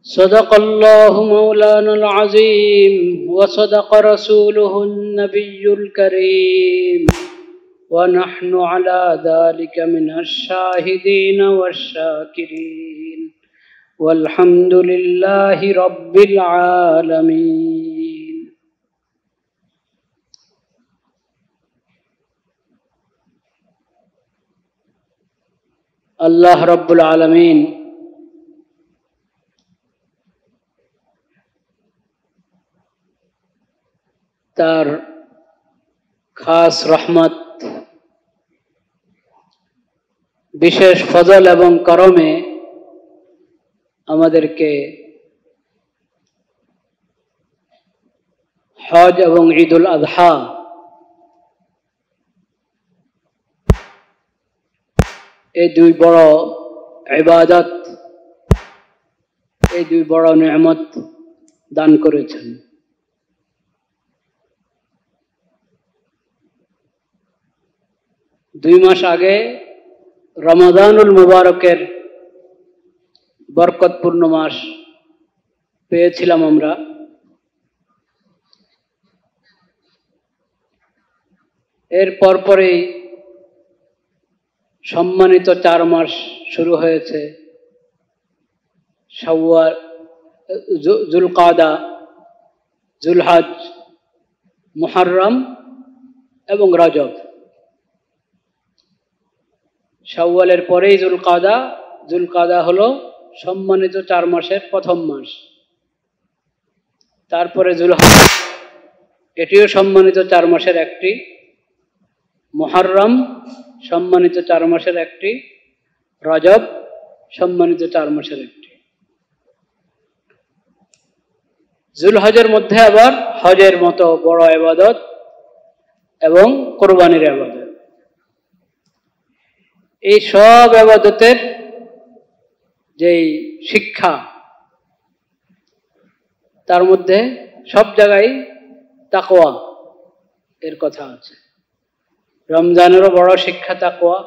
صدق الله مولانا العظيم وصدق رسوله النبي الكريم ونحن على ذلك من الشاهدين والشاكرين والحمد لله رب العالمين আল্লাহ রব্বুল আলামিন তার খাস রহমত বিশেষ ফজল এবং করমে আমাদেরকে হজ এবং ঈদুল আযহা এই দুই বড় ইবাদত, এই দুই বড় নেয়ামত দান করেছেন। দুই মাস আগে রমাদানুল মুবারকের বরকতপূর্ণ মাস পেয়েছিলাম আমরা। এর পরপরই সম্মানিত 4 মাস শুরু হয়েছে, শাওয়াল, যুলকাদা, যুলহজ, মুহররম এবং রজব। শাওয়ালের পরেই যুলকাদা, যুলকাদা হলো সম্মানিত 4 মাসের প্রথম মাস। তারপরে যুলহজ, এটিও সম্মানিত 4 মাসের একটি, মুহররম সম্মানিত 4 মাসের একটি, রজব সম্মানিত 4 মাসের একটি। যুলহজের মধ্যে আবার হজের মতো বড় ইবাদত এবং কুরবানির ইবাদত। এই সব ইবাদতের যেই শিক্ষা, তার মধ্যে সব জায়গায় তাকওয়া এর কথা আছে। রমজানেরও বড় শিক্ষা তাকওয়া,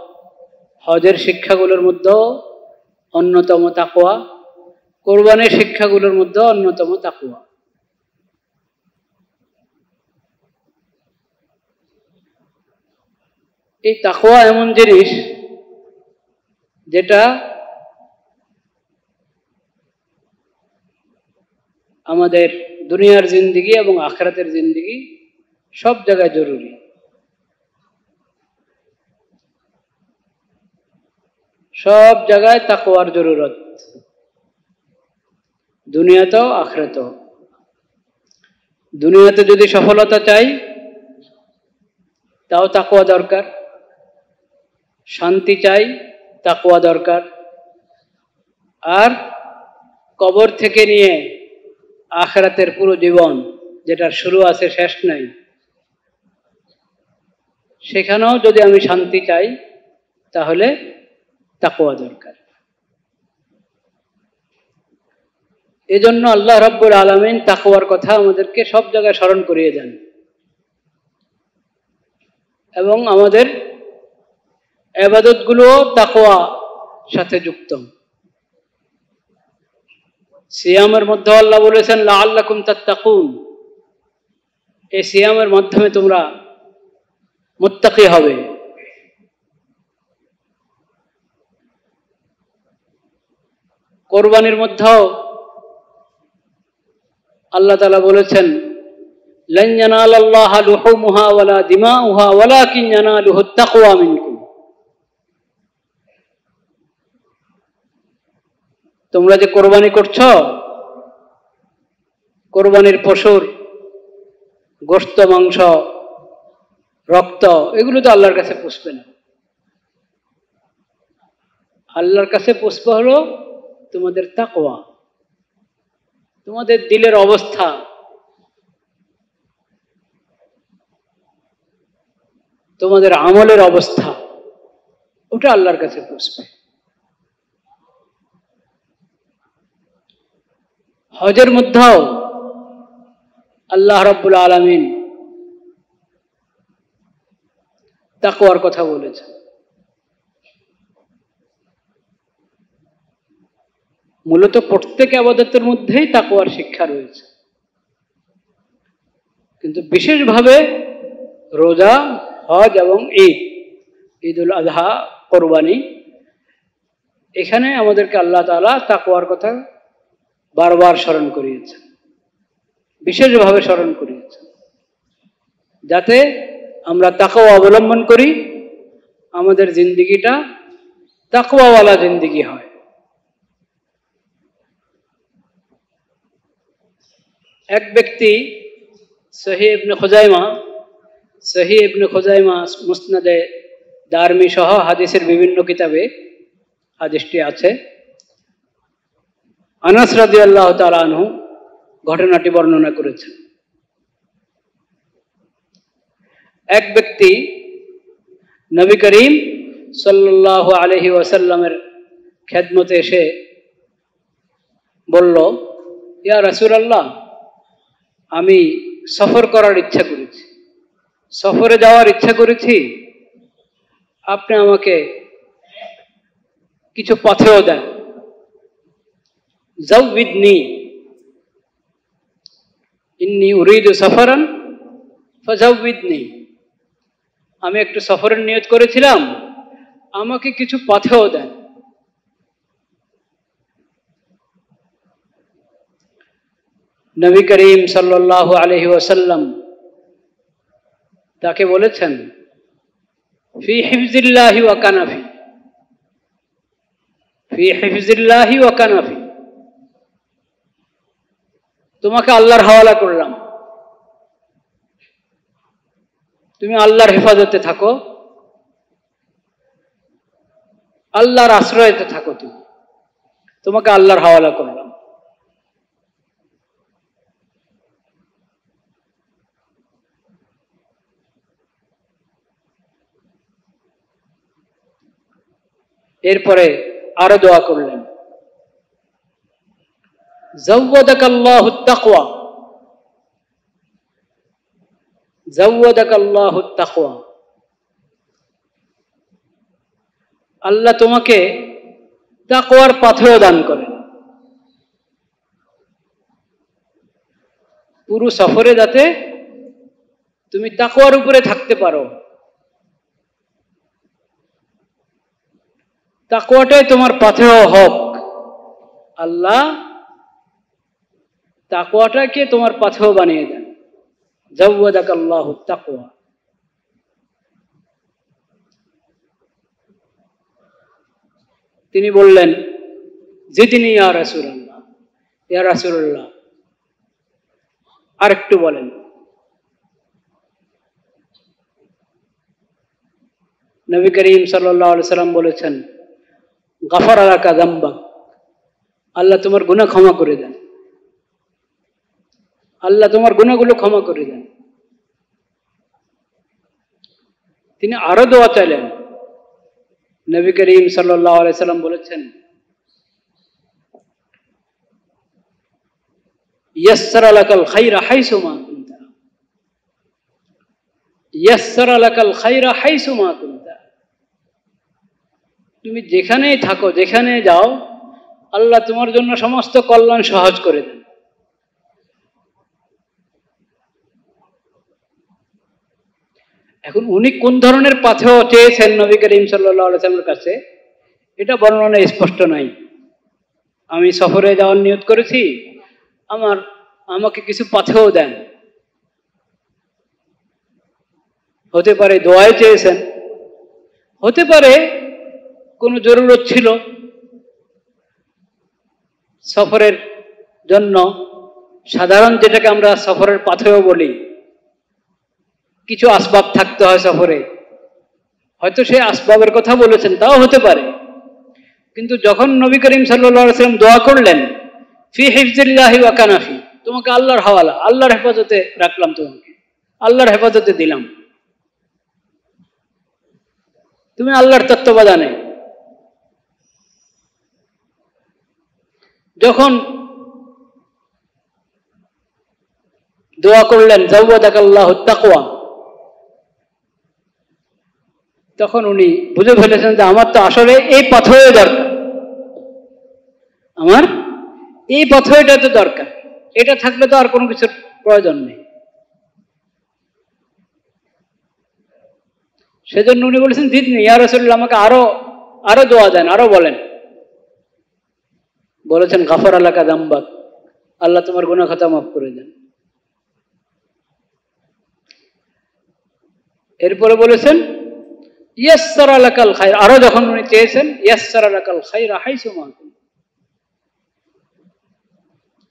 হজের শিক্ষাগুলোর মধ্যেও অন্যতম তাকওয়া, কুরবানির শিক্ষাগুলোর মধ্যেও অন্যতম তাকওয়া। এই তাকওয়া এমন জিনিস যেটা আমাদের দুনিয়ার জিন্দেগি এবং আখিরাতের জিন্দেগি সব জায়গায় জরুরি। সব জায়গায় তাকওয়ার জরুরত, দুনিয়াতেও আখিরাতেও। দুনিয়াতে যদি সফলতা চাই তাও তাকওয়া দরকার, শান্তি চাই তাকওয়া দরকার, আর কবর থেকে নিয়ে আখিরাতের পুরো জীবন, যেটার শুরু আছে শেষ নাই, সেখানেও যদি আমি শান্তি চাই তাহলে তাকওয়া দরকার। এজন্য আল্লাহ রাব্বুল আলামিন তাকওয়ার কথা আমাদেরকে সব জায়গায় স্মরণ করিয়ে দেন এবং আমাদের ইবাদতগুলো তাকওয়া সাথে যুক্ত। সিয়ামের মধ্যে আল্লাহ বলেছেন লাআল্লাকুম তাত্তাকুন, এই সিয়ামের মাধ্যমে তোমরা মুত্তাকি হবে। কোরবানির মধ্যেও আল্লাহ তাআলা বলেছেন লান ইয়ানালাল্লাহা লুহুমুহা ওয়ালা দিমাউহা ওয়ালাকিন ইয়ানালুহুত তাকওয়া মিনকুম। তোমরা যে কোরবানি করছো, কোরবানির পশুর গোশত, মাংস, রক্ত, এগুলো তো আল্লাহর কাছে পুষবে না। আল্লাহর কাছে পুষবে হলো তোমাদের তাকওয়া, তোমাদের দিলের অবস্থা, তোমাদের আমলের অবস্থা, ওটা আল্লাহর কাছে পুষবে। হজের মধ্যেও আল্লাহ রাব্বুল আলামিন তাকওয়ার কথা বলেছেন। মূলত প্রত্যেক ইবাদতের মধ্যেই তাকওয়ার শিক্ষা রয়েছে, কিন্তু বিশেষভাবে রোজা, হজ এবং ঈদুল আজহা, কোরবানি, এখানে আমাদেরকে আল্লাহ তাআলা তাকওয়ার কথা বারবার স্মরণ করিয়েছেন, বিশেষভাবে স্মরণ করিয়েছেন, যাতে আমরা তাকওয়া অবলম্বন করি, আমাদের জিন্দিগিটা তাকওয়াওয়ালা জিন্দিগি হয়। এক ব্যক্তি সহিহ ইবনে খুজাইমা মুসনাদে দারমি সহ হাদিসের বিভিন্ন কিতাবে হাদিসটি আছে। আনাস রাদিয়াল্লাহু তাআলা আনহু ঘটনাটি বর্ণনা করেছেন। এক ব্যক্তি নবী করিম সাল্লাল্লাহু আলাইহি ওয়াসাল্লামের খেদমতে এসে বলল, ইয়া রাসূলুল্লাহ, আমি সফর করার ইচ্ছা করেছি, সফরে যাওয়ার ইচ্ছা করেছি, আপনি আমাকে কিছু পথেও দেন। যাওয়িদনি ইন্নী উরিদু সফরান ফাযাওয়িদনি, আমি একটু সফরের নিয়ত করেছিলাম, আমাকে কিছু পথেও দেন। নবী করিম সাল্লাল্লাহু আলাইহি ওয়াসাল্লাম তাকে বলেছেন, ফি হিফজিল্লাহি ওয়া কানাফি, ফি হিফজিল্লাহি ওয়া কানাফি, তোমাকে আল্লাহর হাওয়ালা করলাম, তুমি আল্লাহর হেফাজতে থাকো, আল্লাহর আশ্রয়তে থাকো, তোমাকে আল্লাহর হাওয়ালা করলাম। এরপরে আরো দোয়া করলেন, যাওয়াদাকাল্লাহুত তাকওয়া, যাওয়াদাকাল্লাহুত তাকওয়া, আল্লাহ তোমাকে তাকওয়ার পথেও দান করেন। পুরো সফরে যাতে তুমি তাকওয়ার উপরে থাকতে পারো, তাকওয়াটাই তোমার পথেও হোক, আল্লাহ তাকওয়াটাকে তোমার পথেও বানিয়ে দেন। যাওয়াদাকাল্লাহুত তাকওয়া। তিনি বললেন, জিদনি ইয়া রাসূলুল্লাহ, ইয়া রাসূলুল্লাহ আরেকটু বলেন। নবী করিম সাল্লাল্লাহু আলাইহি সাল্লাম বলেছেন, গাফারা লাকা যামবাক, আল্লাহ তোমার গুনাহ ক্ষমা করে দেন, আল্লাহ তোমার গুনাহগুলো ক্ষমা করে দেন। তিনি আরো দোয়া চাইলেন। নবী করিম সাল্লাল্লাহু আলাইহি সাল্লাম বলেছেন, ইয়াসসারা লাকাল খায়রা হাইসু মা কুনতা, ইয়াসসারা লাকাল খায়রা হাইসু মা কুনতা, তুমি যেখানেই থাকো, যেখানে যাও, আল্লাহ তোমার জন্য সমস্ত কল্যাণ সহজ করে দেন। এখন উনি কোন ধরনের পথেও চেয়েছেন নবী করিম সাল্লাল্লাহু আলাইহি ওয়াসাল্লামের কাছে, এটা বর্ণনা স্পষ্ট নাই। আমি সফরে যাওয়ার নিয়ত করেছি, আমাকে কিছু পথেও দেন। হতে পারে দোয়াই চেয়েছেন, হতে পারে কোনো জরুরত ছিল, সফরের জন্য সাধারণ যেটাকে আমরা সফরের পথেও বলি, কিছু আসবাব থাকতে হয় সফরে, হয়তো সেই আসবাবের কথা বলেছেন, তাও হতে পারে। কিন্তু যখন নবী করিম সাল্লাল্লাহু আলাইহি ওয়াসাল্লাম দোয়া করলেন, ফি হিফজিল্লাহি ওয়া কানাফি, তোমাকে আল্লাহর হাওয়ালা, আল্লাহর হেফাজতে রাখলাম, তোমাকে আল্লাহর হেফাজতে দিলাম, তুমি আল্লাহর তত্ত্বাবধানে। যখন দোয়া করলেন যাওয়াদাকাল্লাহুত তাকওয়া, তখন উনি বুঝে ফেলেছেন যে আমার তো আসলে এই পথেও দরকার, আমার এই পাথরটা তো দরকার, এটা থাকলে তো আর কোনো কিছুর প্রয়োজন নেই। সেজন্য উনি বলেছেন জিদনি ইয়া রাসূলুল্লাহ, আমাকে আরো আরো দোয়া দেন, আরো বলেন। বলেছেন গাফারা লাকা যামবাক, আল্লাহ তোমার গুনাহ খাতা মাফ করে দেন। এরপরে বলেছেন ইয়াসসারা লাকাল খায়র, আরো যখন উনি চেয়েছেন ইয়াসসারা লাকাল খায়রা হাইসু মা কুনতুম,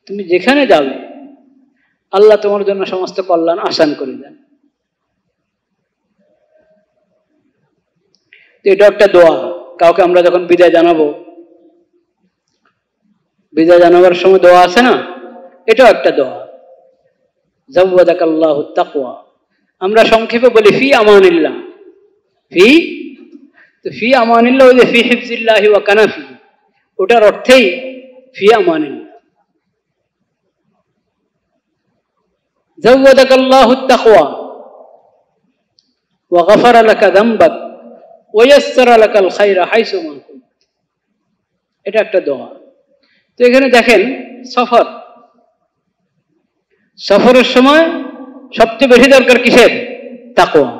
তুমি যেখানে যাবে আল্লাহ তোমার জন্য সমস্ত কল্যাণ আসান করে দেন। এটা একটা দোয়া। কাউকে আমরা যখন বিদায় জানাবো, বিদায় জানাবার সময় দোয়া আছে না, এটাও একটা দোয়া। যাওয়াদাকাল্লাহু তাকওয়া, আমরা সংক্ষেপে বলি ফি আমানিল্লাহ। ফি, তো ফি আমানিল্লাহ, ওই যে ফি হিফজিল্লাহি ওয়া কানাফি, ওটার অর্থেই ফি আমানিল্লাহ। যাওয়াদাকাল্লাহু তাকওয়া ওয়া গাফারা লাকা যামবাক ওয়া ইয়াসসারা লাকাল খায়রা হাইসু মা কুনতুম, এটা একটা দোয়া। তো এখানে দেখেন সফর, সফরের সময় সবচেয়ে বেশি দরকার কিসের? তাকওয়া।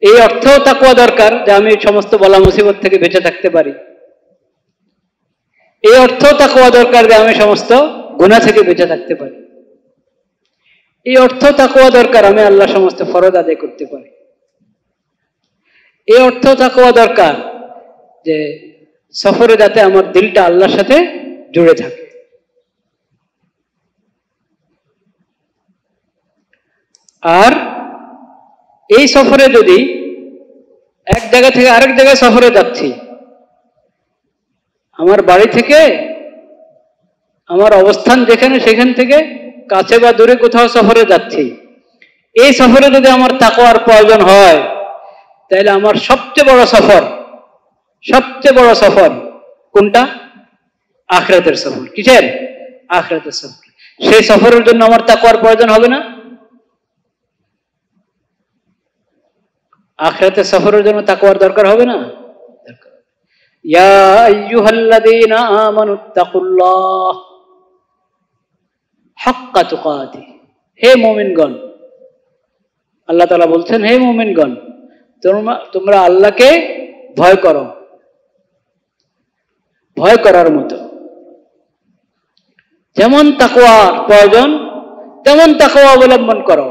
এই অর্থেও তাকওয়া দরকার যে আমি সমস্ত বলা মুসিবত থেকে বেঁচে থাকতে পারি। এই অর্থেও তাকওয়া দরকার যে আমি সমস্ত গুনাহ থেকে বেঁচে থাকতে পারি। এই অর্থেও তাকওয়া দরকার আমি আল্লাহ সমস্ত ফরজ আদায় করতে পারি। এই অর্থেও তাকওয়া দরকার যে সফরে যাতে আমার দিলটা আল্লাহর সাথে জুড়ে থাকে। আর এই সফরে যদি এক জায়গা থেকে আরেক জায়গায় সফরে যাচ্ছি, আমার বাড়ি থেকে আমার অবস্থান যেখানে সেখান থেকে কাছে বা দূরে কোথাও সফরে যাচ্ছি, এই সফরে যদি আমার তাকওয়ার প্রয়োজন হয়, তাহলে আমার সবচেয়ে বড় সফর, সবচেয়ে বড় সফর কোনটা? আখিরাতের সফর। কিসের? আখিরাতের সফর। সেই সফরের জন্য আমার তাকওয়ার প্রয়োজন হবে না? আখিরাতের সফরের জন্য তাকওয়ার দরকার হবে না? দরকার। ইয়া আইয়ুহাল্লাযীনা আমানুত্তাকুল্লাহ হাক্কা তুকাতিহ, হে মুমিনগণ, আল্লাহ তাআলা বলছেন হে মুমিনগণ, তোমরা আল্লাহকে ভয় করো, ভয় করার মতো। যেমন তাকওয়ার প্রয়োজন তেমন তাকওয়া অবলম্বন করো।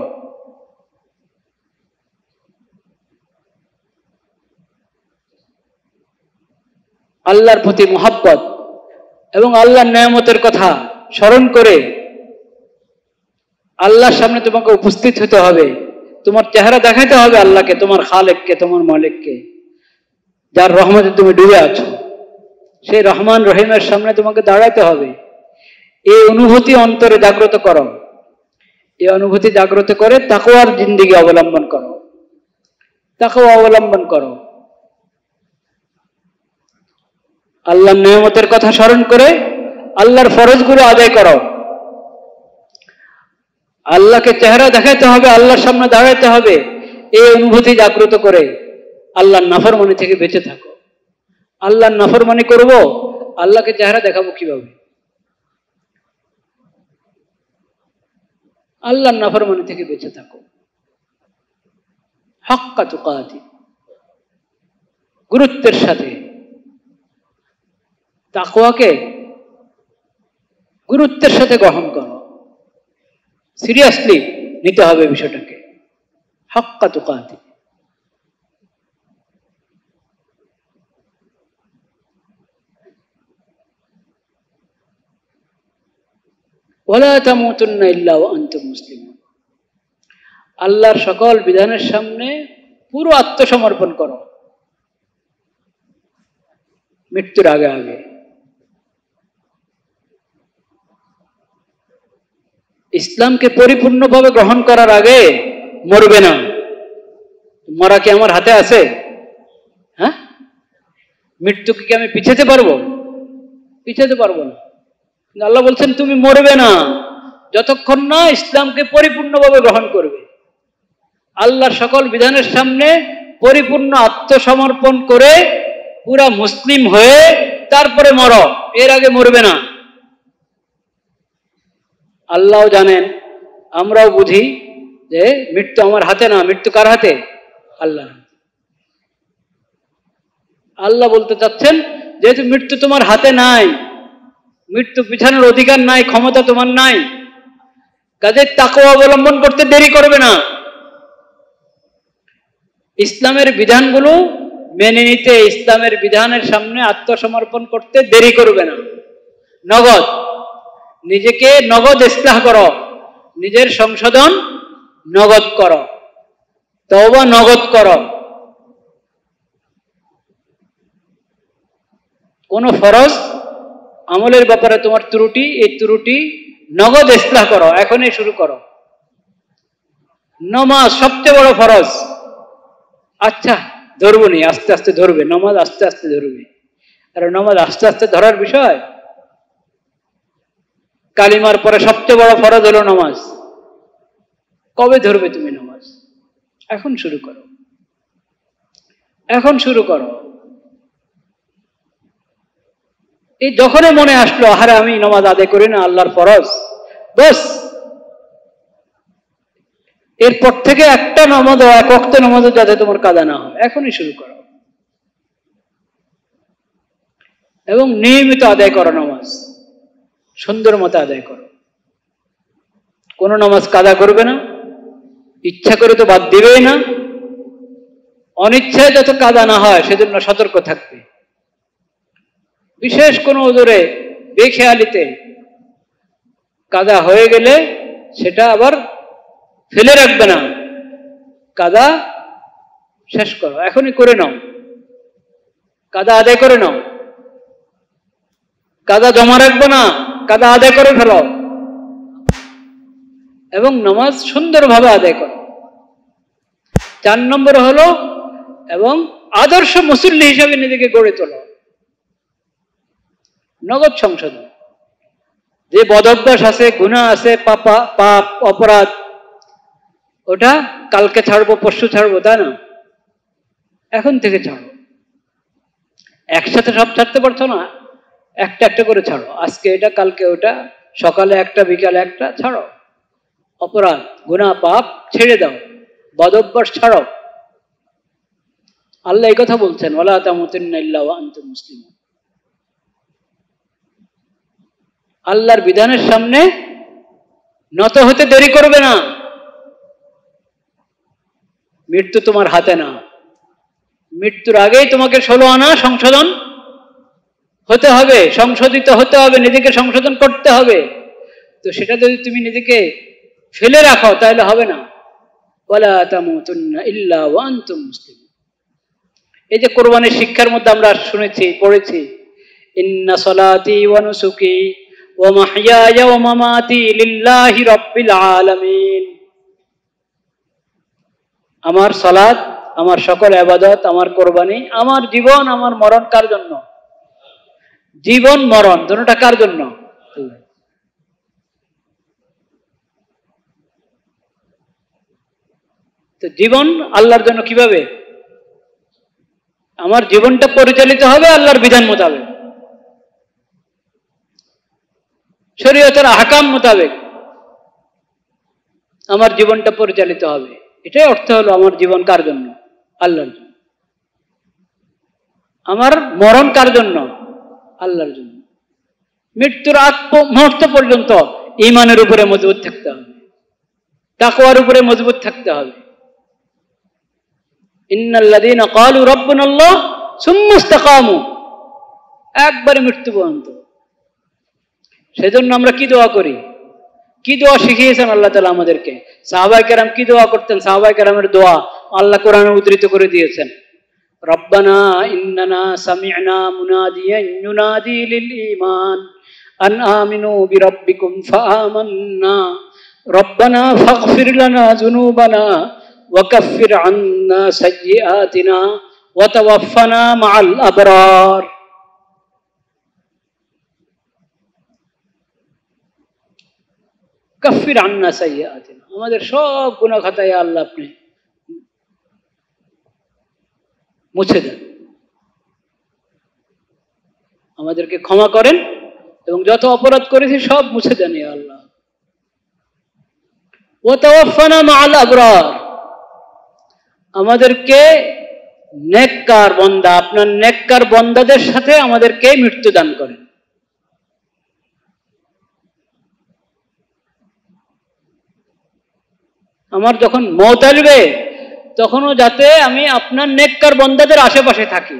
আল্লাহর প্রতি মুহাব্বত এবং আল্লাহর নেয়ামতের কথা স্মরণ করে আল্লাহর সামনে তোমাকে উপস্থিত হতে হবে, তোমার চেহারা দেখাতে হবে আল্লাহকে, তোমার খালেককে, তোমার মালিককে, যার রহমতে তুমি ডুবে আছো। সেই রহমান রহিমের সামনে তোমাকে দাঁড়াতে হবে। এই অনুভূতি অন্তরে জাগ্রত করো, এই অনুভূতি জাগ্রত করে তাকওয়ার জিন্দেগি অবলম্বন করো, তাকওয়া অবলম্বন করো। আল্লাহর নিয়ামতের কথা স্মরণ করে আল্লাহর ফরজগুলো আদায় করো। আল্লাহকে চেহারা দেখাতে হবে, আল্লাহর সামনে দাঁড়াতে হবে, এই অনুভূতি জাগ্রত করে আল্লাহর নাফরমানি থেকে বেঁচে থাকো। আল্লাহর নাফরমানি করব, আল্লাহকে চেহারা দেখাবো কিভাবে? আল্লাহর নাফরমানি থেকে বেঁচে থাকো। হাক্কা তুকাতিহ, গুরুত্বের সাথে তাকওয়াকে গুরুত্বের সাথে গ্রহণ করো, সিরিয়াসলি নিতে হবে বিষয়টাকে। হাক্কা তুকাতিহ। ওয়ালা তামুতুন্না ইল্লা ওয়া আনতুম মুসলিমুন, আল্লাহর সকল বিধানের সামনে পুরো আত্মসমর্পণ করো মৃত্যুর আগে আগে। ইসলামকে পরিপূর্ণভাবে গ্রহণ করার আগে মরবে না। মরা কি আমার হাতে আছে? হ্যাঁ, মৃত্যুকে কি আমি পিছাতে পারবো? পিছাতে পারবো না। আল্লাহ বলছেন তুমি মরবে না যতক্ষণ না ইসলামকে পরিপূর্ণভাবে গ্রহণ করবে, আল্লাহর সকল বিধানের সামনে পরিপূর্ণ আত্মসমর্পণ করে পুরা মুসলিম হয়ে তারপরে মরো, এর আগে মরবে না। আল্লাহ জানেন, আমরাও বুঝি যে মৃত্যু আমার হাতে না, মৃত্যু কার হাতে? আল্লাহ। আল্লাহ বলতে চাচ্ছেন যেহেতু মৃত্যু তোমার হাতে নাই, মৃত্যু পিছানোর অধিকার নাই, ক্ষমতা তোমার নাই, কাজে তাকওয়া অবলম্বন করতে দেরি করবে না। ইসলামের বিধানগুলো মেনে নিতে, ইসলামের বিধানের সামনে আত্মসমর্পণ করতে দেরি করবে না। নগদ নিজেকে নগদ ইসলাহ করো, নিজের সংশোধন নগদ করো, তওবা নগদ করো। কোন ফরজ আমলের ব্যাপারে তোমার ত্রুটি, এই ত্রুটি নগদ ইসলাহ করো, এখনই শুরু করো। নামাজ সবচেয়ে বড় ফরজ, আচ্ছা ধরবো নি, আস্তে আস্তে ধরবে, নামাজ আস্তে আস্তে ধরবে। আর নামাজ আস্তে আস্তে ধরার বিষয়? কালিমার পরে সবচেয়ে বড় ফরজ হলো নামাজ। কবে ধরবে তুমি নামাজ? এখন শুরু করো, এখন শুরু করো। এই যখনই মনে আসলো আরে আমি নামাজ আদায় করি না, আল্লাহর ফরজ, বস এরপর থেকে একটা নামাজও, এক ওয়াক্ত নামাজও যাতে তোমার কাদা না হয়, এখনই শুরু করো। এবং নিয়মিত আদায় করো নামাজ, সুন্দর মতো আদায় করো। কোন নামাজ কাদা করবে না, ইচ্ছা করে তো বাদ দিবেই না, অনিচ্ছায় যত কাদা না হয় সেজন্য সতর্ক থাকবে। বিশেষ কোনো ওজরে বেখেয়ালিতে কাদা হয়ে গেলে সেটা আবার ফেলে রাখবে না, কাদা শেষ করো, এখনই করে নাও, কাদা আদায় করে নাও। কাদা জমা রাখবো না, কাদা আদায় করে ফেলো এবং নামাজ সুন্দরভাবে আদায় করো। 4 নম্বর হলো, এবং আদর্শ মুসল্লি হিসাবে নিজেকে গড়ে তোলো, নগদ সংশোধন। যে বদভ্যাস আছে, গুনাহ আছে, পাপ অপরাধ, ওটা কালকে ছাড়বো, পরশু ছাড়বো, তা না, এখন থেকে ছাড়ো। একসাথে সব ছাড়তে পারছো না, একটা একটা করে ছাড়ো, আজকে এটা, কালকে ওটা, সকালে একটা, বিকালে একটা, ছাড়ো। অপরাধ, গুনাহ, পাপ ছেড়ে দাও, বদভ্যাস ছাড়ো। আল্লাহ এই কথা বলছেন, ওয়ালা তামুতুন্না ইল্লা ওয়া আনতুম মুসলিমুন। আল্লাহর বিধানের সামনে নত হতে দেরি করবে না। মৃত্যু তোমার হাতে না, মৃত্যুর আগেই তোমাকে 16 আনা সংশোধন হতে হবে, সংশোধিত হতে হবে, নিজেকে সংশোধন করতে হবে। তো সেটা যদি তুমি নিজেকে ফেলে রাখো তাহলে হবে না। ওয়ালা তামুতুন্না ইল্লা ওয়া আনতুম মুসলিমুন। এই যে কোরবানির শিক্ষার মধ্যে আমরা শুনেছি, পড়েছি, ইন্না সলাতি ওয়া নুসুকি ওয়া মাহইয়ায়া ওয়া মামাতি লিল্লাহি রাব্বিল আলামিন। আমার সালাত, আমার সকল ইবাদত, আমার কোরবানি, আমার জীবন, আমার মরণ কার জন্য? জীবন মরণ দুটোটা কার জন্য? তো জীবন আল্লাহর জন্য কিভাবে? আমার জীবনটা পরিচালিত হবে আল্লাহর বিধান মোতাবেক, শরীয়তের আহকাম মোতাবেক আমার জীবনটা পরিচালিত হবে। এটাই অর্থ হলো আমার জীবন কার জন্য? আল্লাহর জন্য। আমার মরণ কার জন্য? আল্লাহর জন্য। মৃত্যুর আগ মুহূর্ত পর্যন্ত ঈমানের উপরে মজবুত থাকতে হবে, তাকওয়ার উপরে মজবুত থাকতে হবে। ইন্নাল্লাযীনা ক্বালু রাব্বুনাল্লাহ সুম্মা ইসতাকামু, একবারে মৃত্যু পর্যন্ত। সেজন্য আমরা কি দোয়া করি? কি দোয়া শিখিয়েছেন আল্লাহ তাআলা আমাদেরকে? সাহাবায়ে কেরাম কি দোয়া করতেন? সাহাবায়ে কেরামের দোয়া আল্লাহ কোরআনে উদ্ধৃত করে দিয়েছেন। রব্বানা ইন্নানা সামি'না মুনাদিয়ান ইউনাদি লিল ঈমান আন আমিনু বিরাব্বিকুম ফাআমান্না রব্বানা ফাগফির লানা যুনুবানা ওয়া কাফির আন্না সাইয়্যাতিনা ওয়া তাওয়াফফানা মা'আল আবরার। কাফির আন্না সাইয়্যাতিনা, আমাদের সব গুনাহ খাতায় আল্লাহ আপনি মুছে দেন। আমাদেরকে ক্ষমা করেন এবং যত অপরাধ করেছি সব মুছে দেন ইয়া আল্লাহ। ওয়া তাওয়াফানা মাআল আবরার, আমাদেরকে নেককার বান্দা, আপনার নেককার বান্দাদের সাথে আমাদেরকে মৃত্যু দান করেন। আমার যখন মওত আসবে তখনও যাতে আমি আপনার নেককার বান্দাদের আশেপাশে থাকি।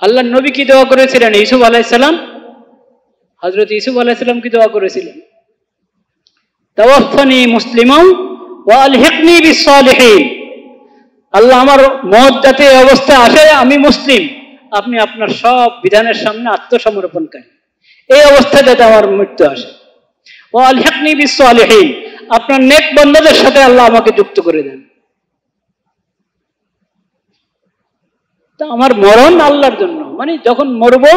আল্লাহ নবী কি দোয়া করেছিলেন? ইউসুফ আলাইহিস সালাম, হযরত ইউসুফ আলাইহিস সালাম কি দোয়া করেছিলেন? তাওয়াফানি মুসলিমান ওয়া আলহিকনি বিস-সালিহিন, আল্লাহ আমার মওত যাতে এই অবস্থায় আসে আমি মুসলিম, আপনি আপনার সব বিধানের সামনে আত্মসমর্পণকারী, এই অবস্থায় যাতে আমার মৃত্যু আসে। ওয়া আলহিকনি বিস-সালিহিন, আপনার নেক বান্দাদের সাথে আল্লাহ আমাকে যুক্ত করে দেন। তা আমার মরণ আল্লাহর জন্য, মানে যখন মরবো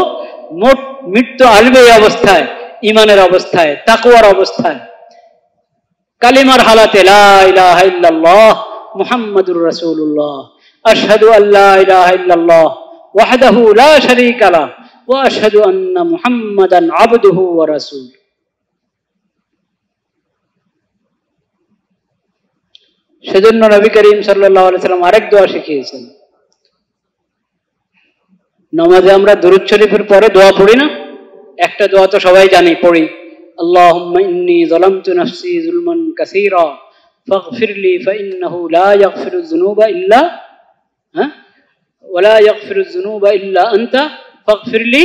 মৃত্যু আসবে এই অবস্থায়, ঈমানের অবস্থায়, তাকওয়ার অবস্থায়, কালিমার হালাতে লা ইলাহা ইল্লাল্লাহ মুহাম্মাদুর রাসূলুল্লাহ, আশহাদু আল্লা ইলাহা ইল্লাল্লাহ ওয়াহদাহু লা শারীকা লাহু ওয়া আশহাদু আন্না মুহাম্মাদান আবদুহু ওয়া রাসূলুহু। সেজন্য নবী করিম সাল্লাল্লাহু আলাইহি সাল্লাম আরেক দোয়া শিখিয়েছেন। নামাজে আমরা দুরূদ শরীফের পরে দোয়া পড়ি না? একটা দোয়া তো সবাই জানি, পড়ি, আল্লাহুম্মা ইন্নী যালামতু নাফসি যুলমান কাসীরা ফাগফিরলি ফাইন্নাহু লা ইয়াগফিরুয যুনুবা ইল্লা ওয়া লা ইয়াগফিরুয যুনুবা ইল্লা আনতা ফাগফিরলি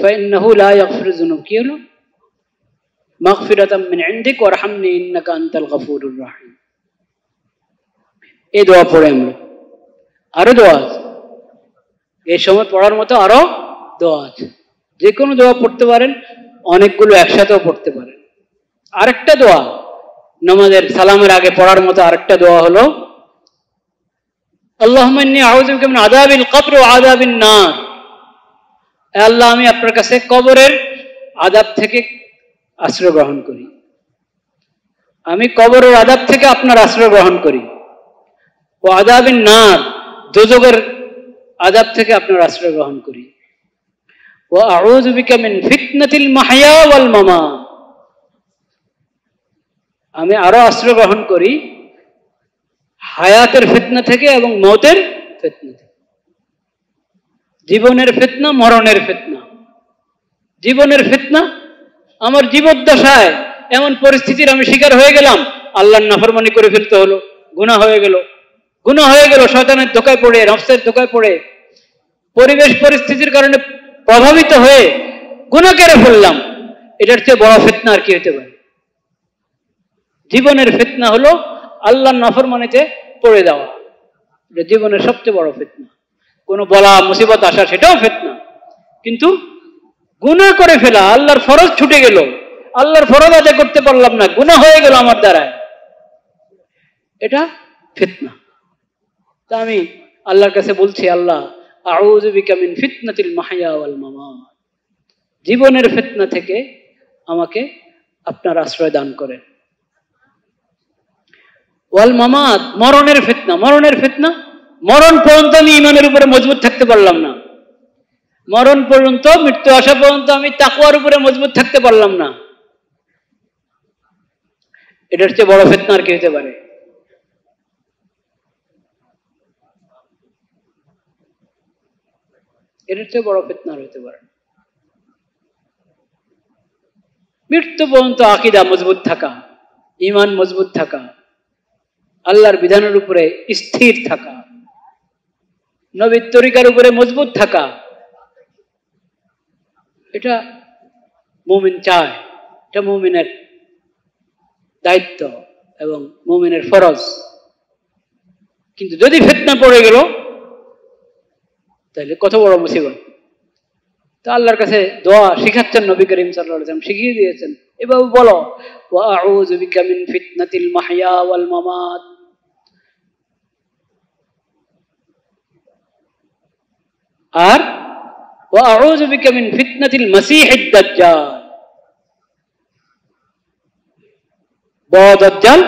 ফাইন্নাহু লা ইয়াগফিরুয যুনুব, কি হলো? মাগফিরাতাম মিন ইনদিক ওয়ারহামনি ইন্নাকা আনতাল গফুরুর রহিম। এই দোয়া পড়ে আমরা। আরো দোয়া আছে, এই সময় পড়ার মতো আরো দোয়া আছে। যে কোনো দোয়া পড়তে পারেন, অনেকগুলো একসাথেও পড়তে পারেন। আরেকটা দোয়া নামাজের সালামের আগে পড়ার মতো আরেকটা দোয়া হলো আল্লাহুম্মা ইন্নী আউযু বিকা মিন আযাবিল কবর ওয়া আযাবিন নার, আল্লাহ আমি আপনার কাছে কবরের আযাব থেকে আশ্রয় গ্রহণ করি, আমি কবরের আযাব থেকে আপনার আশ্রয় গ্রহণ করি, ওয়া আযাবিন নার, দোজখের আযাব থেকে আপনার আশ্রয় গ্রহণ করি, ওয়া আউযু বিকা মিন ফিতনাতিল মাহইয়া ওয়াল মামাত, আমি আরো আশ্রয় গ্রহণ করি হায়াতের ফিতনা থেকে এবং মওতের ফিতনা থেকে। জীবনের ফিতনা, মরণের ফিতনা। জীবনের ফিতনা, আমার জীবদ্দশায় এমন পরিস্থিতির আমি শিকার হয়ে গেলাম, আল্লাহর নাফরমানি করে ফেলতে হলো, গুনাহ হয়ে গেল, শয়তানের ধোঁকায় পড়ে, নফসের ধোঁকায় পড়ে, পরিবেশ পরিস্থিতির কারণে প্রভাবিত হয়ে গুনাহ করে ফেললাম। এটার চেয়ে বড় ফিতনা আর কি হতে পারে? জীবনের ফিতনা হলো আল্লাহর নাফরমানিতে পড়ে যাওয়া, এটা জীবনের সবচেয়ে বড় ফিতনা। কোনো বলা মুসিবত আসা সেটাও ফিতনা, কিন্তু গুনাহ করে ফেলা, আল্লাহর ফরজ ছুটে গেল, আল্লাহর ফরজ আদায় করতে পারলাম না, গুনাহ হয়ে গেল আমার দ্বারায়, এটা ফিতনা। তা আমি আল্লাহর কাছে বলছি, আল্লাহ আউযু বিকা মিন ফিতনাতিল মাহইয়া ওয়াল মামাত, জীবনের ফিতনা থেকে আমাকে আপনার আশ্রয় দান করেন। ওয়াল মামাত, মরণের ফিতনা। মরণ পর্যন্ত আমি ঈমানের উপরে মজবুত থাকতে পারলাম না, মরণ পর্যন্ত, মৃত্যু আসা পর্যন্ত আমি তাকওয়ার উপরে মজবুত থাকতে পারলাম না, এটার চেয়ে বড় ফিতনা আর কি হতে পারে? এটার চেয়ে বড় ফিতনা হতে পারে। মৃত্যু পর্যন্ত আকীদা মজবুত থাকা, ঈমান মজবুত থাকা, আল্লাহর বিধানের উপরে স্থির থাকা, নবীর তরিকার উপরে মজবুত থাকা, এটা মুমিন চায়, এটা মুমিনের দায়িত্ব এবং মুমিনের ফরজ। কিন্তু যদি ফিতনা পড়ে গেল তাহলে কত বড় মুসিবত। তা আল্লাহর কাছে দোয়া শিখাচ্ছেন নবী করিম সাল্লাল্লাহু আলাইহি ওয়াসাল্লাম, শিখিয়ে দিয়েছেন, এভাবে বলো, ওয়া আউযু বিকা মিন ফিতনাতিল মাহইয়া ওয়াল মামাত, আর ওয়া আউযু বিকা মিন ফিতনাতিল মাসীহিদ দাজ্জাল, বড় দাজ্জাল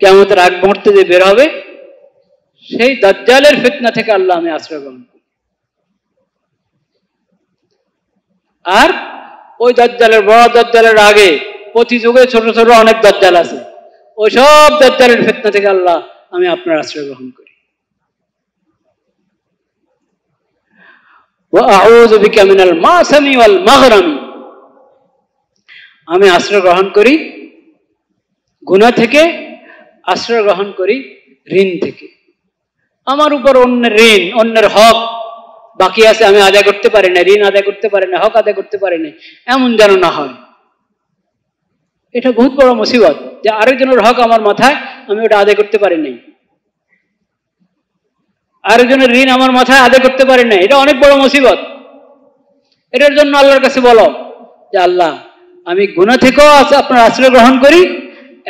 কিয়ামতের আগ মুহূর্তে যে বের হবে সেই দাজ্জালের ফিতনা থেকে আল্লাহ আমি আশ্রয় গ্রহণ করি। আর ওই দাজ্জালের বড় দাজ্জালের আগে প্রতি যুগে ছোট ছোট অনেক দাজ্জাল আছে, ওই সব দাজ্জালের ফিতনা থেকে আল্লাহ আমি আপনার আশ্রয় গ্রহণ করি। ওয়া আউযু বিকা মিনাল মাসামি ওয়াল মাগরামি, আমি আশ্রয় গ্রহণ করি গুনাহ থেকে, আশ্রয় গ্রহণ করি ঋণ থেকে। আমার উপর অন্যের ঋণ, অন্যের হক বাকি আছে, আমি আদায় করতে পারি না, ঋণ আদায় করতে পারি না, হক আদায় করতে পারি না, এমন যেন না হয়। এটা বহুত বড় মুসিবত যে আরেকজনের হক আমার মাথায়, আমি ওটা আদায় করতে পারি নাই, আরেকজনের ঋণ আমার মাথায় আদায় করতে পারি না, এটা অনেক বড় মুসিবত। এটার জন্য আল্লাহর কাছে বলো যে আল্লাহ আমি গুনাহ থেকেও আপনার আশ্রয় গ্রহণ করি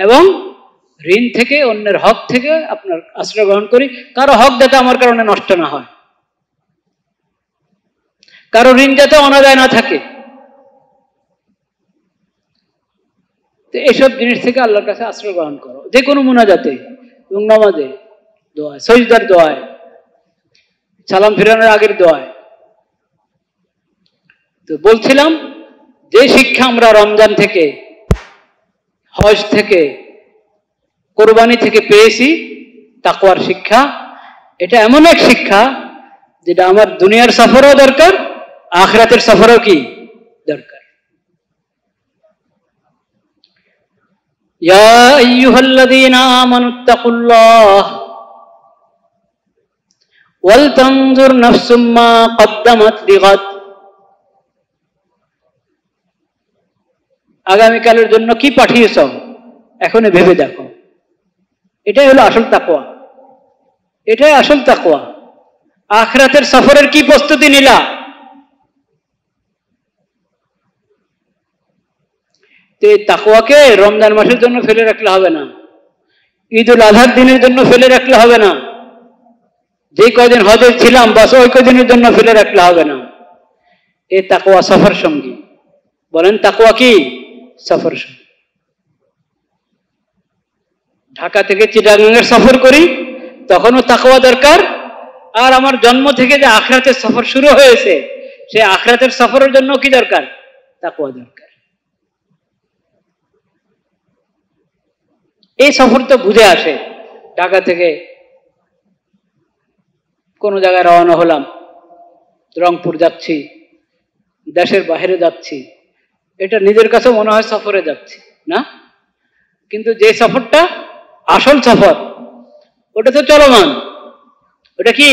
এবং ঋণ থেকে, অন্যের হক থেকে আপনার আশ্রয় গ্রহণ করি। কারো হক যাতে আমার কারণে নষ্ট না হয়, কারো ঋণ যাতে অনাদায় না থাকে। তো এসব জিনিস থেকে আল্লাহর কাছে আশ্রয় গ্রহণ করো, যে কোনো মুনাজাতে এবং নামাজে, দোয়া, সজদার দোয়ায়, সালাম ফিরানোর আগের দোয়ায়। তো বলছিলাম যে শিক্ষা আমরা রমজান থেকে, হজ থেকে, কোরবানি থেকে পেয়েছি, তাকওয়ার শিক্ষা, এটা এমন এক শিক্ষা যেটা আমার দুনিয়ার সফরও দরকার, আখিরাতের সফরও কি দরকার। ইয়া আইয়ুহাল্লাযীনা আমানুত্তাকুল্লাহ ওয়াল তানজুর নাফসুম মা কদ্দামাত লিগাদ, আগামীকালের জন্য কি পাঠিয়েছ এখনই ভেবে দেখো। এটাই হলো আসল তাকওয়া, এটাই আসল তাকওয়া। আখিরাতের সফরের কি প্রস্তুতি নিলা? তো এই তাকওয়াকে রমজান মাসের জন্য ফেলে রাখলে হবে না, ঈদুল আজহার দিনের জন্য ফেলে রাখলে হবে না, যে কয়দিন হজে ছিলাম বাস ওই কয়দিনের জন্য ফেলে রাখলে হবে না। এই তাকওয়া সফর সঙ্গী। বলেন তাকওয়া কি? সফর সঙ্গী। ঢাকা থেকে চিটাগাঙ্গের সফর করি তখনও তাকওয়া দরকার, আর আমার জন্ম থেকে যে আখিরাতের সফর শুরু হয়েছে সেই আখিরাতের সফরের জন্য কি দরকার? তাকওয়া দরকার। এই সফর তো বুঝে আসে, ঢাকা থেকে কোনো জায়গায় রওনা হলাম, রংপুর যাচ্ছি, দেশের বাইরে যাচ্ছি, এটা নিজের কাছে মনে হয় সফরে যাচ্ছি না, কিন্তু যে সফরটা আসল সফর ওটা তো চলমান। ওটা কি?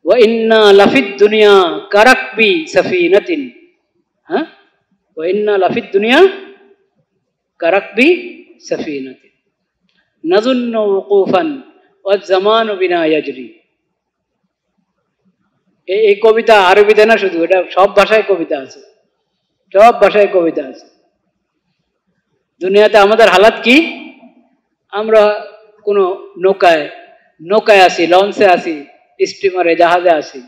ওয়া ইন্না লাফিদ দুনিয়া কারাকবি সাফিনাতিন, হ্যাঁ, ওয়া ইন্না লাফিদ দুনিয়া কারাকবি সাফিনাতিন নাযুন্নু ওকুফান ওয়া জামানু বিনা ইয়াজরি। এই কবিতা আরবিতে না শুধু, এটা সব ভাষায় কবিতা আছে, সব ভাষায় কবিতা আছে। দুনিয়াতে আমাদের হালাত কি? আমরা কোনো নৌকায় আছি, লঞ্চে আছি, স্টিমারে, জাহাজে আছি।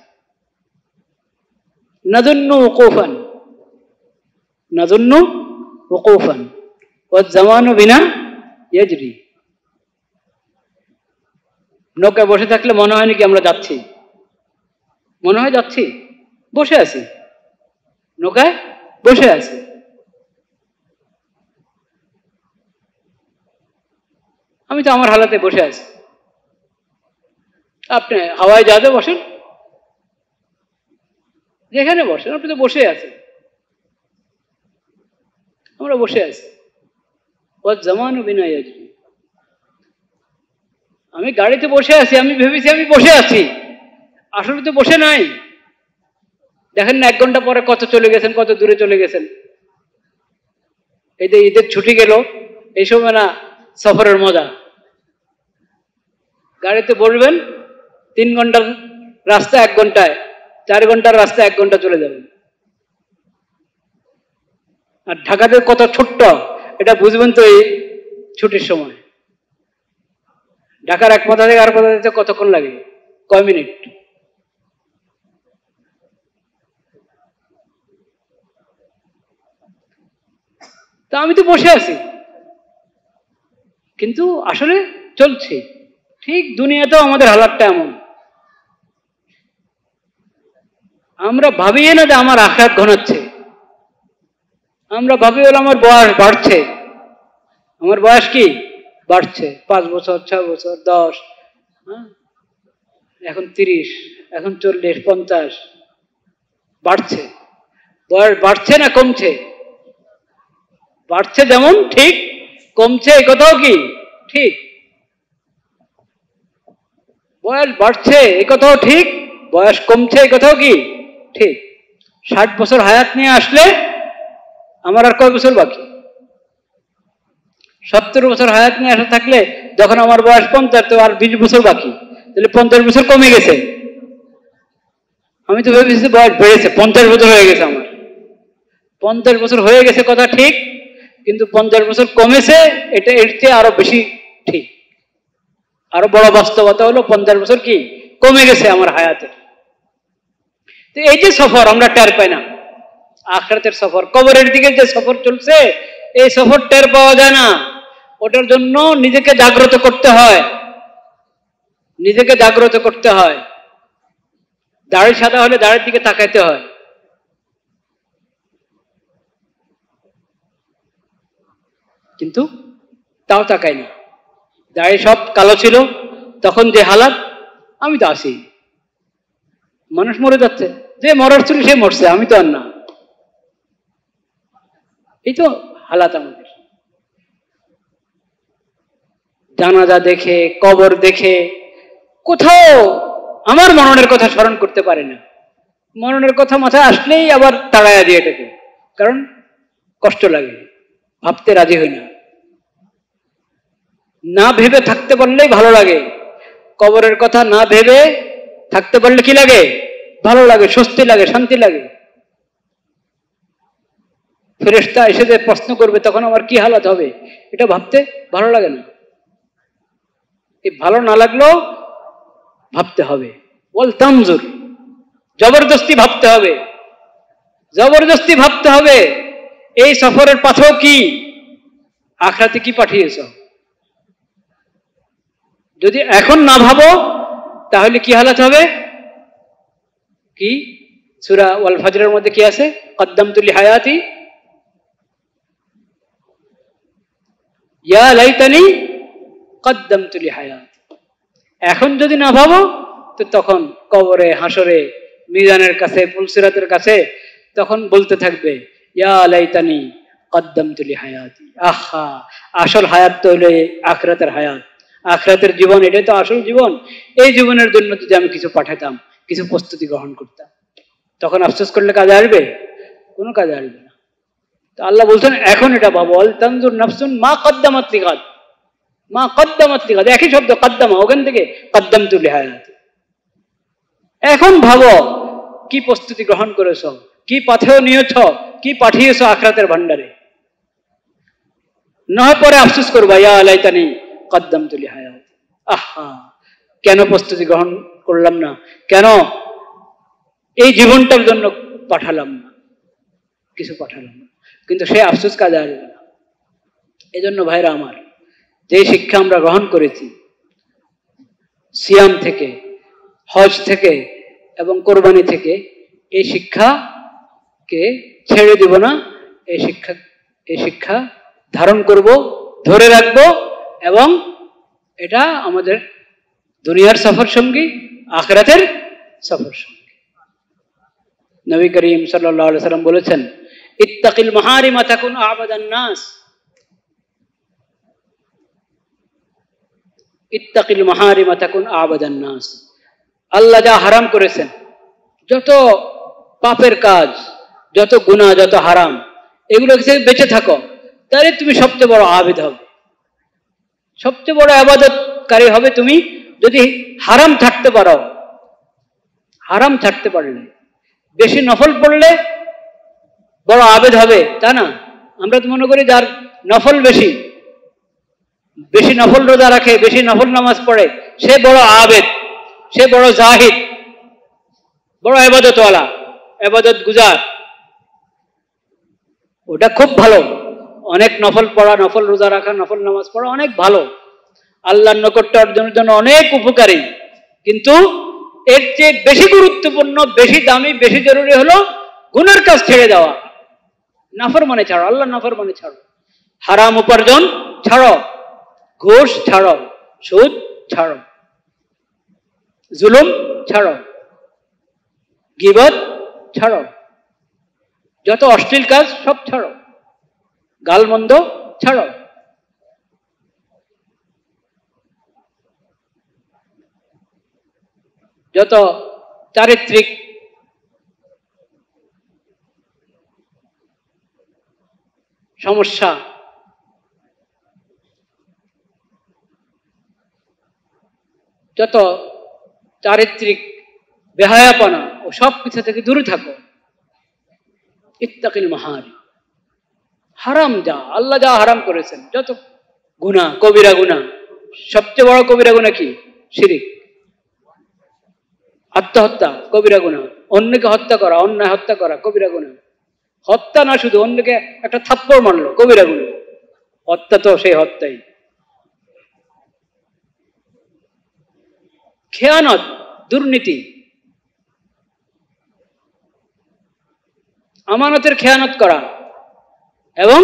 নাযুন্নু ওকুফান, নাযুন্নু ওকুফান ওয়া জামানু বিনা ইয়াজরি। নৌকায় বসে থাকলে মনে হয় নাকি আমরা যাচ্ছি? মনে হয় যাচ্ছি? বসে আছি, নৌকায় বসে আছি। আমি তো আমার হালাতে বসে আছি। আপনি হাওয়ায় জাহাজে বসেন, যেখানে বসেন আপনি তো বসে আছেন, আমরা বসে আছি। ওয়া জামানু বিনা ইয়াজরি। আমি গাড়িতে বসে আছি, আমি ভেবেছি আমি বসে আছি, আসলে তো বসে নাই। দেখেন না 1 ঘন্টা পরে কত চলে গেছেন, কত দূরে চলে গেছেন। এই যে ঈদের ছুটি গেল, এই সময় না সফরের মজা। গাড়িতে বসবেন, 3 ঘন্টার রাস্তা 1 ঘন্টায়, 4 ঘন্টার রাস্তা 1 ঘন্টা চলে যাবেন। আর ঢাকাতে কত ছোট্ট এটা বুঝবেন তো এই ছুটির সময়। ঢাকার এক মাথা থেকে আর মাথা যেতে কতক্ষণ লাগে? কয় মিনিট? তা আমি তো বসে আছি, কিন্তু আসলে চলছি। ঠিক দুনিয়াতেও আমাদের হালাতটা এমন। আমরা ভাবি না যে আমার আখিরাত ঘনাচ্ছে, আমরা ভাবি হলো আমার বয়স বাড়ছে। আমার বয়স কি বাড়ছে, 5 বছর, 6 বছর, 10, এখন 30, এখন 40, 50 বাড়ছে। বয়স বাড়ছে না কমছে? বাড়ছে যেমন ঠিক, কমছে এই কথাও কি ঠিক। বয়স বাড়ছে এই কথাও ঠিক, বয়স কমছে এই কথাও কি ঠিক। 60 বছর হায়াত নিয়ে আসলে আমার আর কয় বছর বাকি? 70 বছর হায়াত নিয়ে আসা থাকলে যখন আমার বয়স 50, তো আর 20 বছর বাকি, তাহলে 50 বছর কমে গেছে। আমি তো ভেবেছি বয়স বেড়েছে, 50 বছর হয়ে গেছে আমার। 50 বছর হয়ে গেছে কথা ঠিক, কিন্তু 50 বছর কমেছে এটা এর চেয়ে আরো বেশি ঠিক। আরো বড় বাস্তবতা হলো 50 বছর কি কমে গেছে আমার হায়াতে। তো এই যে সফর আমরা টের পাই না, আখিরাতের সফর, কবরের দিকে যে সফর চলছে, এই সফর টের পাওয়া যায় না। ওটার জন্য নিজেকে জাগ্রত করতে হয়, নিজেকে জাগ্রত করতে হয়। দাড়ি সাদা হলে দাড়ির দিকে তাকাইতে হয়, কিন্তু তাও তাকাই না। দাড়ি সব কালো ছিল তখন যে হালাত, আমি তো আছি। মানুষ মরে যাচ্ছে, যে মরার ছিল সে মরছে, আমি তো আর না। এই তো হালাত আমাদের। জানাজা দেখে, কবর দেখে কোথাও আমার মরণের কথা স্মরণ করতে পারে না। মরণের কথা মাথায় আসলেই আবার তাড়াইয়া দিয়ে এটাকে, কারণ কষ্ট লাগে, ভাবতে রাজি হই না। না ভেবে থাকতে পারলেই ভালো লাগে। কবরের কথা না ভেবে থাকতে পারলে কি লাগে? ভালো লাগে, স্বস্তি লাগে, শান্তি লাগে। ফেরেশতা এসে যে প্রশ্ন করবে তখন আমার কি হালাত হবে, এটা ভাবতে ভালো লাগে না। এই ভালো না লাগলেও ভাবতে হবে। ওয়াল তানজুর, জবরদস্তি ভাবতে হবে, জবরদস্তি ভাবতে হবে। এই সফরের পাথেও কি আখিরাতে কি পাঠিয়েছ। যদি এখন না ভাবো তাহলে কি হালাত হবে? কি সূরা ওয়াল ফজরের মধ্যে কি আছে? কদ্দামতু লিহায়াতি ইয়া লাইতানি কদ্দামতু লিহায়াতি। এখন যদি না ভাবো তো তখন কবরে, হাসরে, মিজানের কাছে, পুলসিরাতের কাছে তখন বলতে থাকবে ইয়া লাইতানি কদ্দামতু লিহায়াতি। আহা, আসল হায়াত তো হলো আখিরাতের হায়াত, আখিরাতের জীবন, এটাই তো আসল জীবন। এই জীবনের জন্য যদি আমি কিছু পাঠাতাম, কিছু প্রস্তুতি গ্রহণ করতাম, তখন আফসোস করলে কাজে আসবে? কোনো কাজে আসবে না। তো আল্লাহ বলছেন এখন এটা ভাবো, আল তানজুর নাফসুন মা কদ্দামাত লিগাদ, মা কদ্দামাত লিগাদ, একই শব্দ কদ্দামা, ওখান থেকে কদ্দামতু লিহায়াতি। এখন ভাবো কি প্রস্তুতি গ্রহণ করেছ, কি পাথেয় নিয়েছ, কি পাঠিয়েছ আখিরাতের ভান্ডারে। নয় পরে আফসোস করবা ইয়া লাইতানি কদ্দামতু লিহায়াতি। আহা, কেন প্রস্তুতি গ্রহণ করলাম না, কেন এই জীবনটার জন্য পাঠালাম না, কিছু পাঠালাম না। কিন্তু সে আফসোস কাজে আসবে না। এই জন্য ভাইরা আমার, যে শিক্ষা আমরা গ্রহণ করেছি সিয়াম থেকে, হজ থেকে এবং কোরবানি থেকে, এই শিক্ষাকে ছেড়ে দিব না। এই শিক্ষা ধারণ করব, ধরে রাখব, এবং এটা আমাদের দুনিয়ার সফর সঙ্গী, আখিরাতের সফর সঙ্গী। নবী করিম সাল্লাল্লাহু আলাইহি সাল্লাম বলেছেন ইত্তাকিল মাহারিমা তাকুন আবাদান নাস, ইত্তাকিল মাহারিমা তাকুন আবাদান নাস। আল্লাহ যা হারাম করেছেন, যত পাপের কাজ, যত গুনাহ, যত হারাম, এগুলো থেকে বেঁচে থাকো, তাহলে তুমি সবচেয়ে বড় আবেদ হবে, সবচেয়ে বড় ইবাদতকারী হবে তুমি যদি হারাম থাকতে পারো। হারাম থাকতে পারলে, বেশি নফল পড়লে বড় আবেদ হবে তা না। আমরা তো মনে করি যার নফল বেশি, বেশি নফল রোজা রাখে, বেশি নফল নামাজ পড়ে, সে বড় আবেদ, সে বড় জাহিদ, বড় ইবাদতওয়ালা, ইবাদত গুজার। ওটা খুব ভালো, অনেক নফল পড়া, নফল রোজা রাখা, নফল নামাজ পড়া অনেক ভালো। আল্লাহর নৈকট্য অর্জনের জন্য অনেক উপকারী, কিন্তু এর চেয়ে বেশি গুরুত্বপূর্ণ, বেশি দামি, বেশি জরুরি হলো গুনার কাজ ছেড়ে দেওয়া, নাফরমানি ছাড়ো, আল্লাহর নাফরমানি ছাড়ো, হারাম উপার্জন ছাড়ো, ঘুষ ছাড়ো, সুদ ছাড়ো, জুলুম ছাড়ো, গীবত ছাড়ো, যত অশ্লীল কাজ সব ছাড়ো, গালমন্দ ছাড়ো। যত চারিত্রিক সমস্যা, যত চারিত্রিক বেহায়াপনা ও সব কিছু থেকে দূরে থাকো। ইত্তাকিল মাহারি, হারাম যা আল্লাহ যা হারাম করেছেন, যত গুনাহ, কবিরা গুনাহ, সবচেয়ে বড় কবিরা গুনাহ কি? শিরিক। আত্মহত্যা কবিরা গুনাহ, অন্যকে হত্যা করা, অন্যায় হত্যা করা কবিরা গুনাহ। হত্যা না, শুধু অন্যকে একটা থাপ্পড় মারলো কবিরা গুনাহ। হত্যা তো সেই হত্যাই। খেয়ানত, দুর্নীতি, আমানতের খেয়ানত করা এবং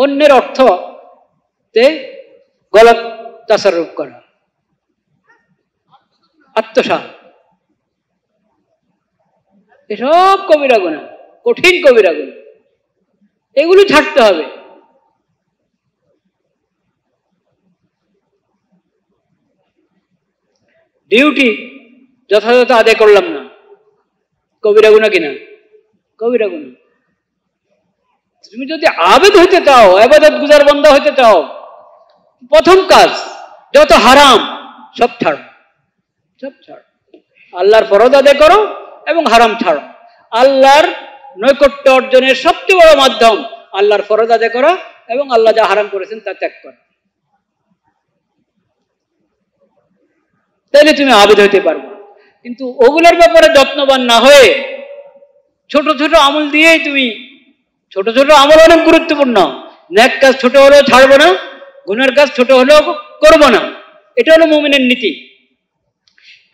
অন্যের অর্থতে গলত তাসাররুফ করা, আত্মসাৎ, এসব কবিরা গুনাহ, কঠিন কবিরা গুনাহ। এগুলো ছাড়তে হবে। ডিউটি যথাযথ আদায় করলাম না, কবিরা গুনাহ কিনা? কবিরা গুনাহ। তুমি যদি আবেদ হইতে চাও, ইবাদত গুজার বান্দা হইতে চাও, প্রথম কাজ যত হারাম সব ছাড়ো, সব ছাড়ো। আল্লাহর ফরজ আদায় করো এবং হারাম ছাড়ো। আল্লাহর নৈকট্য অর্জনের সবচেয়ে বড় মাধ্যম আল্লাহর ফরজ আদায় করা এবং আল্লাহ যা হারাম করেছেন তা ত্যাগ করা। তাইলে তুমি আবেদ হইতে পারবে। কিন্তু ওগুলোর ব্যাপারে যত্নবান না হয়ে ছোট ছোট আমল দিয়েই তুমি, ছোট ছোট আমল অনেক গুরুত্বপূর্ণ। নেক কাজ ছোট হলেও ছাড়বো না, গুনার কাজ ছোট হলেও করবো না, এটা হলো মুমিনের নীতি।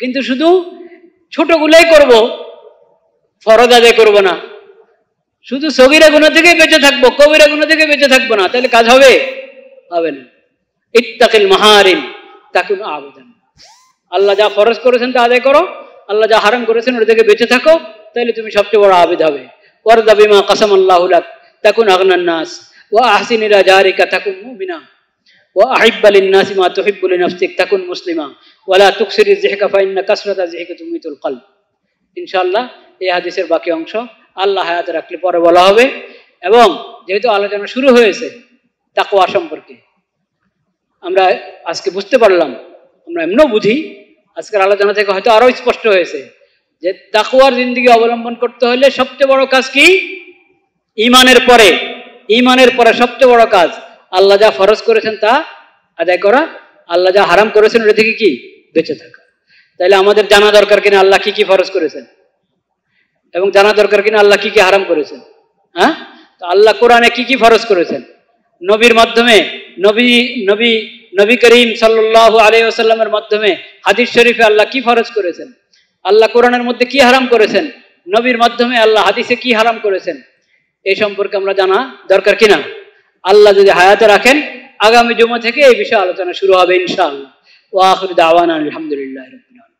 কিন্তু শুধু ছোটগুলাই করব, ফরজ আদায় করবো না, শুধু সগীরা গুনাহ থেকে বেঁচে থাকবো, কবিরা গুনাহ থেকে বেঁচে থাকবো না, তাহলে কাজ হবে? হবে না। ইত্তাকিল মাহারিম তাকুন আবেদান। আল্লাহ যা ফরজ করেছেন তা আদায় করো, আল্লাহ যা হারাম করেছেন ওটা থেকে বেঁচে থাকো, তাহলে তুমি সবচেয়ে বড় আবেদ হবে। ওয়ারদা বিমা কাসামাল্লাহু লাক তাকুন আগনান নাস ওয়া আহসিন ইলা জারিকা তাকুন মুমিনা ওয়া আহিব্বা লিন-নাসি মা তুহিব্বু লিনাফসিক তাকুন মুসলিমা ওয়া লা তুকসিরিজ যিহকা ফা ইন্না কাসরাতা যিহকা তুমিতুল কলব। ইনশাআল্লাহ এই হাদিসের বাকি অংশ আল্লাহ হায়াত রাখলে পরে বলা হবে। এবং যেহেতু আলোচনা শুরু হয়েছে তাকওয়া সম্পর্কে, আমরা আজকে বুঝতে পারলাম, আমরা এমনও বুঝি, আজকের আলোচনা থেকে হয়তো আরো স্পষ্ট হয়েছে যে তাকওয়ার জিন্দেগি অবলম্বন করতে হলে সবচেয়ে বড় কাজ কি? ঈমানের পরে, ঈমানের পরে সবচেয়ে বড় কাজ আল্লাহ যা ফরজ করেছেন তা আদায় করা, আল্লাহ যা হারাম করেছেন ওটা থেকে কি? বেঁচে থাকা। তাইলে আমাদের জানা দরকার কিনা আল্লাহ কি কি ফরজ করেছেন, এবং জানা দরকার কিনা আল্লাহ কি কি হারাম করেছেন। হ্যাঁ, তো আল্লাহ কোরআনে কি কি ফরজ করেছেন, নবীর মাধ্যমে, নবী করিম সাল্লাল্লাহু আলাইহি ওয়াসাল্লামের মাধ্যমে হাদিস শরীফে আল্লাহ কি ফরজ করেছেন, আল্লাহ কোরআনের মধ্যে কি হারাম করেছেন, নবীর মাধ্যমে আল্লাহ হাদিসে কি হারাম করেছেন, এই সম্পর্কে আমরা জানা দরকার কিনা। আল্লাহ যদি হায়াতে রাখেন আগামী জুমা থেকে এই বিষয়ে আলোচনা শুরু হবে ইনশাআল্লাহ। ওয়া আখিরু দাওয়ানা আলহামদুলিল্লাহি রাব্বিল আলামিন।